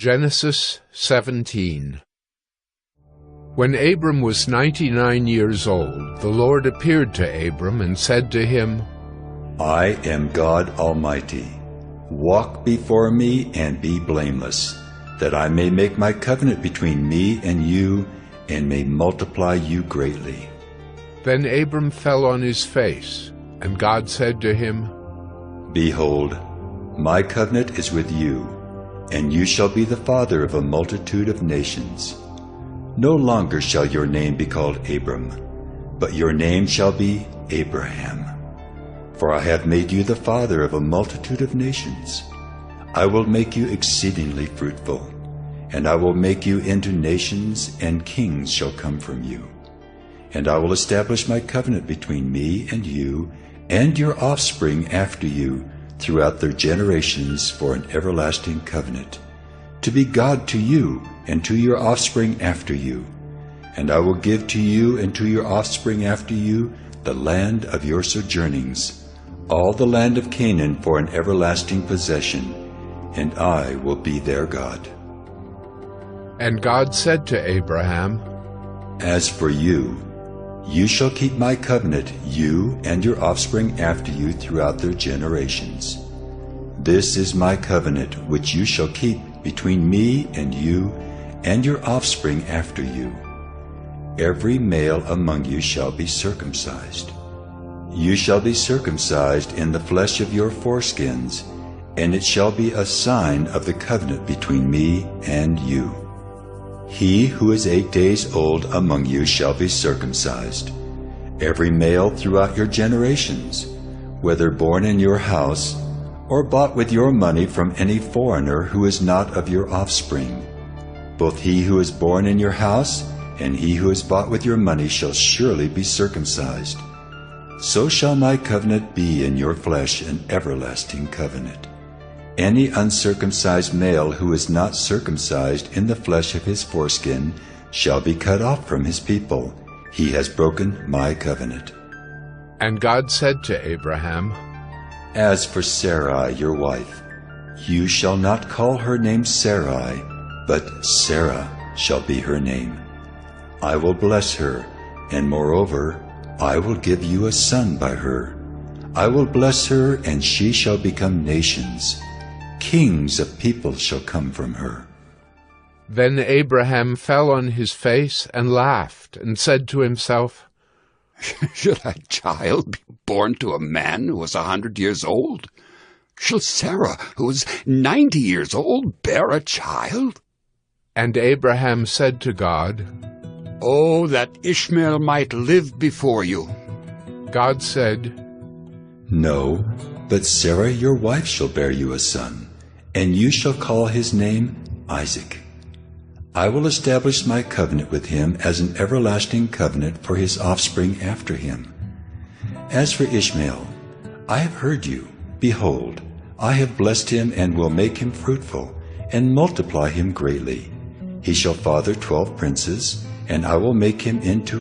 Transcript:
Genesis 17. When Abram was 99 years old, the Lord appeared to Abram and said to him, I am God Almighty. Walk before me and be blameless, that I may make my covenant between me and you, and may multiply you greatly. Then Abram fell on his face, and God said to him, Behold, my covenant is with you, and you shall be the father of a multitude of nations. No longer shall your name be called Abram, but your name shall be Abraham. For I have made you the father of a multitude of nations. I will make you exceedingly fruitful, and I will make you into nations, and kings shall come from you. And I will establish my covenant between me and you, and your offspring after you, throughout their generations, for an everlasting covenant, to be God to you and to your offspring after you. And I will give to you and to your offspring after you the land of your sojournings, all the land of Canaan, for an everlasting possession, and I will be their God. And God said to Abraham, As for you, you shall keep my covenant, you and your offspring after you throughout their generations. This is my covenant which you shall keep between me and you and your offspring after you. Every male among you shall be circumcised. You shall be circumcised in the flesh of your foreskins, and it shall be a sign of the covenant between me and you. He who is 8 days old among you shall be circumcised, every male throughout your generations, whether born in your house or bought with your money from any foreigner who is not of your offspring. Both he who is born in your house and he who is bought with your money shall surely be circumcised. So shall my covenant be in your flesh, an everlasting covenant. Any uncircumcised male who is not circumcised in the flesh of his foreskin shall be cut off from his people. He has broken my covenant. And God said to Abraham, As for Sarai, your wife, you shall not call her name Sarai, but Sarah shall be her name. I will bless her, and moreover, I will give you a son by her. I will bless her, and she shall become nations. Kings of people shall come from her. Then Abraham fell on his face and laughed, and said to himself, Should a child be born to a man who was 100 years old? Shall Sarah, who is 90 years old, bear a child? And Abraham said to God, Oh, that Ishmael might live before you. God said, No, but Sarah your wife shall bear you a son, and you shall call his name Isaac. I will establish my covenant with him as an everlasting covenant for his offspring after him. As for Ishmael, I have heard you. Behold, I have blessed him and will make him fruitful, and multiply him greatly. He shall father 12 princes, and I will make him into